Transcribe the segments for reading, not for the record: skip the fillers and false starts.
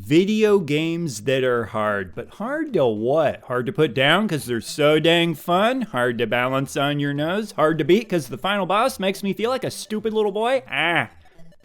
Video games that are hard. But hard to what? Hard to put down because they're so dang fun? Hard to balance on your nose? Hard to beat because the final boss makes me feel like a stupid little boy?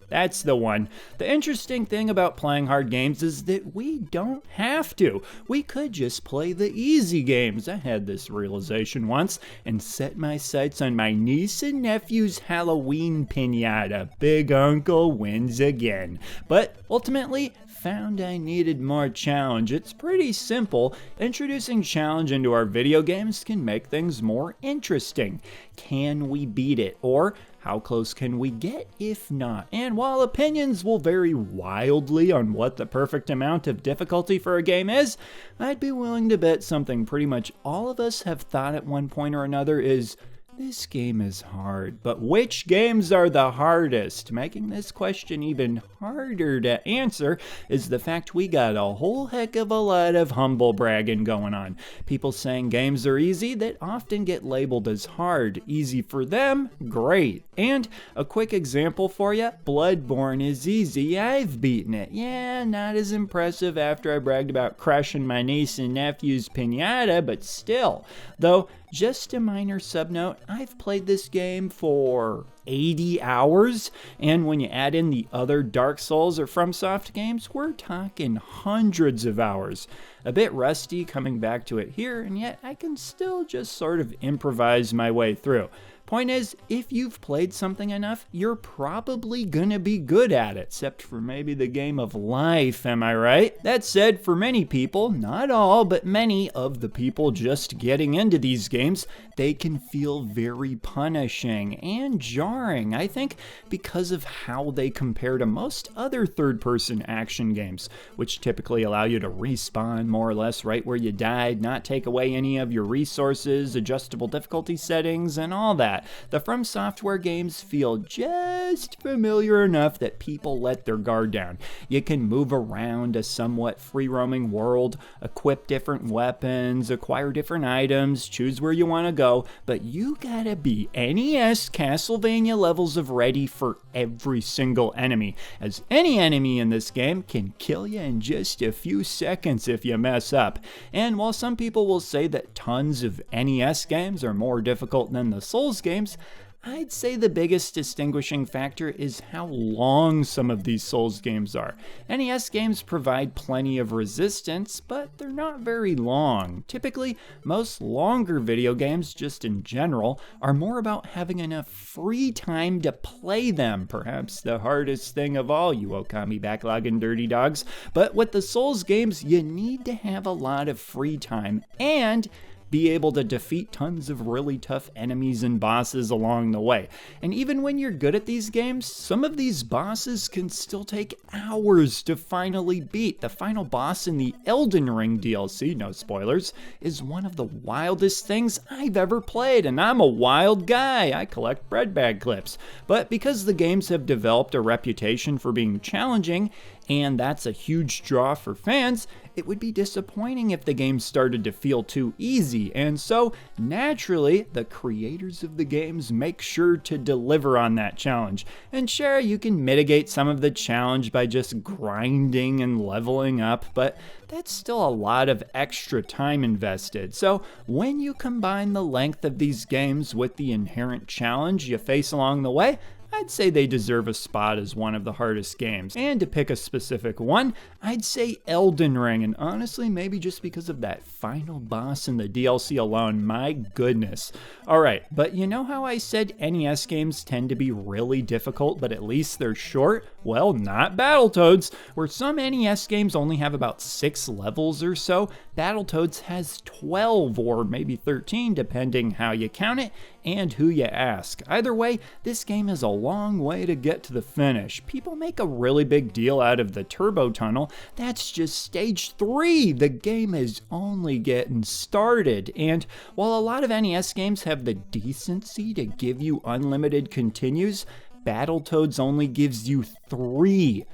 That's the one. The interesting thing about playing hard games is that we don't have to. We could just play the easy games. I had this realization once and set my sights on my niece and nephew's Halloween piñata. Big Uncle wins again. But ultimately, found I needed more challenge. It's pretty simple. Introducing challenge into our video games can make things more interesting. Can we beat it? Or how close can we get if not? And while opinions will vary wildly on what the perfect amount of difficulty for a game is, I'd be willing to bet something pretty much all of us have thought at one point or another is, this game is hard. But which games are the hardest? Making this question even harder to answer is the fact we got a whole heck of a lot of humble bragging going on. People saying games are easy that often get labeled as hard. Easy for them? Great. And a quick example for you, Bloodborne is easy. I've beaten it. Yeah, not as impressive after I bragged about crushing my niece and nephew's piñata, but still. Though, just a minor subnote, I've played this game for 80 hours, and when you add in the other Dark Souls or FromSoft games, we're talking hundreds of hours. A bit rusty coming back to it here, and yet I can still just sort of improvise my way through. Point is, if you've played something enough, you're probably gonna be good at it, except for maybe the game of life, am I right? That said, for many people, not all, but many of the people just getting into these games, they can feel very punishing and jarring, I think, because of how they compare to most other third-person action games, which typically allow you to respawn more or less right where you died, not take away any of your resources, adjustable difficulty settings, and all that. The From Software games feel just familiar enough that people let their guard down. You can move around a somewhat free-roaming world, equip different weapons, acquire different items, choose where you want to go, but you gotta be NES Castlevania levels of ready for every single enemy, as any enemy in this game can kill you in just a few seconds if you mess up. And while some people will say that tons of NES games are more difficult than the Souls games, I'd say the biggest distinguishing factor is how long some of these Souls games are. NES games provide plenty of resistance, but they're not very long. Typically, most longer video games, just in general, are more about having enough free time to play them. Perhaps the hardest thing of all, you Okami backlogging dirty dogs. But with the Souls games, you need to have a lot of free time and be able to defeat tons of really tough enemies and bosses along the way. And even when you're good at these games, some of these bosses can still take hours to finally beat. The final boss in the Elden Ring DLC, no spoilers, is one of the wildest things I've ever played, and I'm a wild guy. I collect bread bag clips. But because the games have developed a reputation for being challenging, and that's a huge draw for fans, it would be disappointing if the game started to feel too easy, and so naturally the creators of the games make sure to deliver on that challenge. And sure, you can mitigate some of the challenge by just grinding and leveling up, but that's still a lot of extra time invested. So when you combine the length of these games with the inherent challenge you face along the way, I'd say they deserve a spot as one of the hardest games. And to pick a specific one, I'd say Elden Ring, and honestly, maybe just because of that final boss in the DLC alone, my goodness. Alright, but you know how I said NES games tend to be really difficult, but at least they're short? Well, not Battletoads. Where some NES games only have about 6 levels or so, Battletoads has 12 or maybe 13 depending how you count it and who you ask. Either way, this game is a long way to get to the finish. People make a really big deal out of the Turbo Tunnel. That's just stage 3. The game is only getting started. And while a lot of NES games have the decency to give you unlimited continues, Battletoads only gives you 3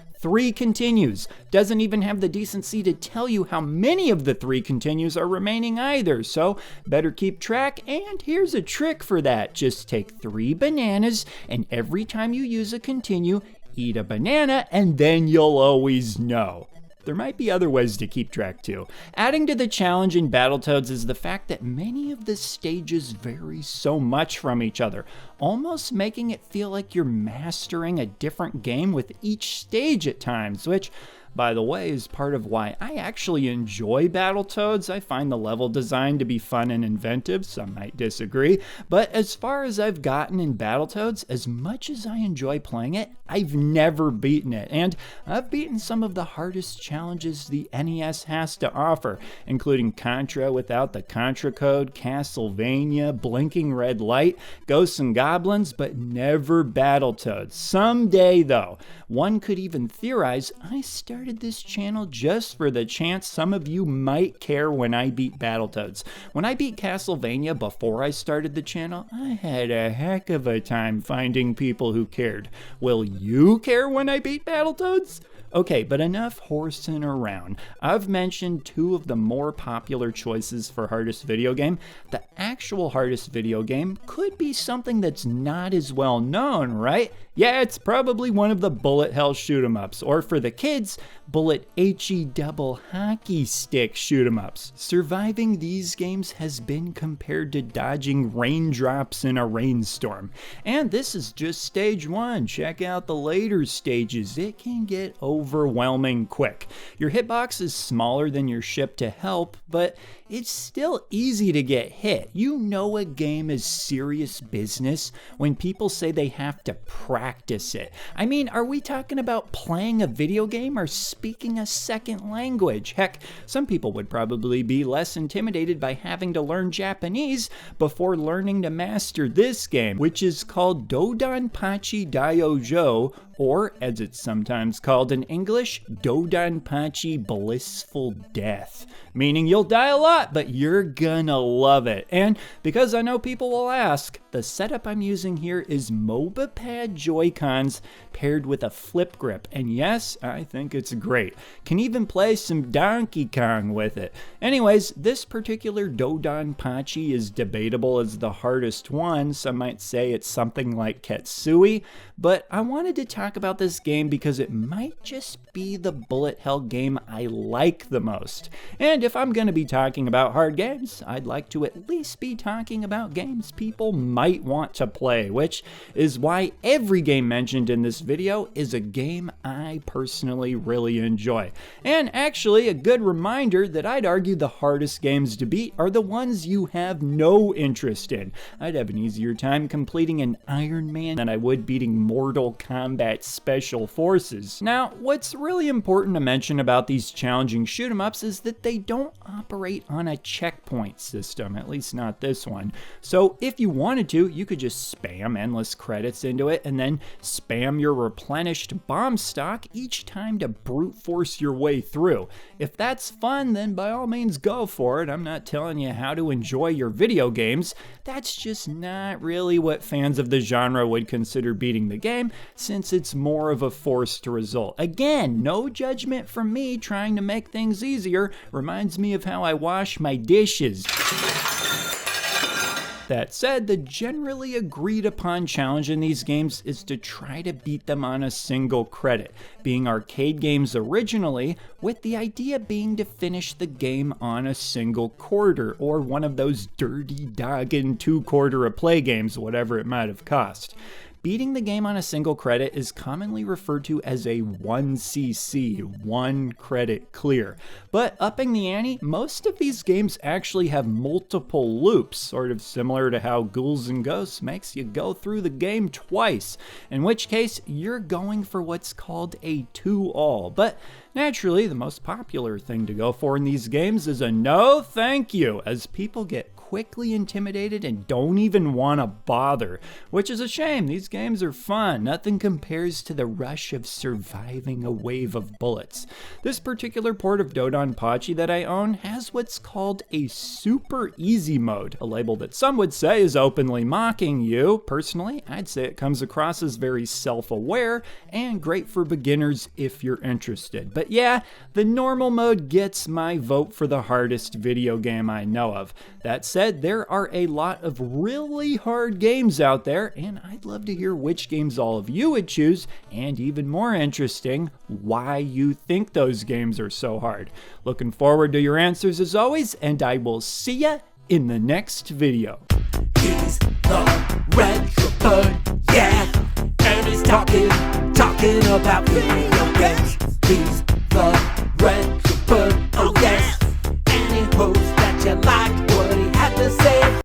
continues. Doesn't even have the decency to tell you how many of the 3 continues are remaining either, so better keep track, and here's a trick for that. Just take 3 bananas, and every time you use a continue, eat a banana, and then you'll always know. there might be other ways to keep track too. Adding to the challenge in Battletoads is the fact that many of the stages vary so much from each other, almost making it feel like you're mastering a different game with each stage at times, which, by the way, is part of why I actually enjoy Battletoads. I find the level design to be fun and inventive. Some might disagree. But as far as I've gotten in Battletoads, as much as I enjoy playing it, I've never beaten it. And I've beaten some of the hardest challenges the NES has to offer, including Contra without the Contra code, Castlevania, Blinking Red Light, Ghosts and Goblins, but never Battletoads. Someday, though, one could even theorize I started this channel just for the chance some of you might care when I beat Battletoads. When I beat Castlevania before I started the channel, I had a heck of a time finding people who cared. Will you care when I beat Battletoads? Okay, but enough horsing around. I've mentioned two of the more popular choices for hardest video game. The actual hardest video game could be something that's not as well known, right? Yeah, it's probably one of the bullet hell shoot 'em ups, or for the kids, bullet HE double hockey stick shoot 'em ups. Surviving these games has been compared to dodging raindrops in a rainstorm. And this is just stage one. Check out the later stages. It can get overwhelming quick. Your hitbox is smaller than your ship to help, but it's still easy to get hit. You know a game is serious business when people say they have to practice it. I mean, are we talking about playing a video game or speaking a second language? Heck, some people would probably be less intimidated by having to learn Japanese before learning to master this game, which is called Dodonpachi Daiojo, or as it's sometimes called in English, Dodonpachi Blissful Death. Meaning you'll die a lot, but you're gonna love it. And because I know people will ask, the setup I'm using here is MobaPad Joy-Cons paired with a flip grip. And yes, I think it's great. Can even play some Donkey Kong with it. Anyways, this particular Dodonpachi is debatable as the hardest one. Some might say it's something like Ketsui, but I wanted to talk about this game because it might just be the bullet hell game I like the most. And if I'm going to be talking about hard games, I'd like to at least be talking about games people might want to play, which is why every game mentioned in this video is a game I personally really enjoy. And actually, a good reminder that I'd argue the hardest games to beat are the ones you have no interest in. I'd have an easier time completing an Iron Man than I would beating Mortal Kombat Special Forces. Now, what's really important to mention about these challenging shoot 'em ups is that they don't operate on a checkpoint system, at least not this one. So if you wanted to, you could just spam endless credits into it and then spam your replenished bomb stock each time to brute force your way through. If that's fun, then by all means go for it. I'm not telling you how to enjoy your video games. That's just not really what fans of the genre would consider beating the game, since it's more of a forced result. Again, no judgment from me trying to make things easier. Reminds me of how I wash my dishes. That said, the generally agreed upon challenge in these games is to try to beat them on a single credit, being arcade games originally, with the idea being to finish the game on a single quarter, or one of those dirty doggin' 2-quarter a play games, whatever it might have cost. Beating the game on a single credit is commonly referred to as a 1CC, 1 credit clear. But upping the ante, most of these games actually have multiple loops, sort of similar to how Ghouls and Ghosts makes you go through the game twice, in which case you're going for what's called a 2-all. But naturally, the most popular thing to go for in these games is a no thank you, as people get quickly intimidated and don't even want to bother, which is a shame. These games are fun. Nothing compares to the rush of surviving a wave of bullets. This particular port of Dodonpachi that I own has what's called a super easy mode, a label that some would say is openly mocking you. Personally, I'd say it comes across as very self-aware and great for beginners if you're interested. But yeah, the normal mode gets my vote for the hardest video game I know of. That said, said, there are a lot of really hard games out there, and I'd love to hear which games all of you would choose, and even more interesting, why you think those games are so hard. Looking forward to your answers as always, and I will see ya in the next video. He's the retro bird, yeah, and he's talking about video games. He's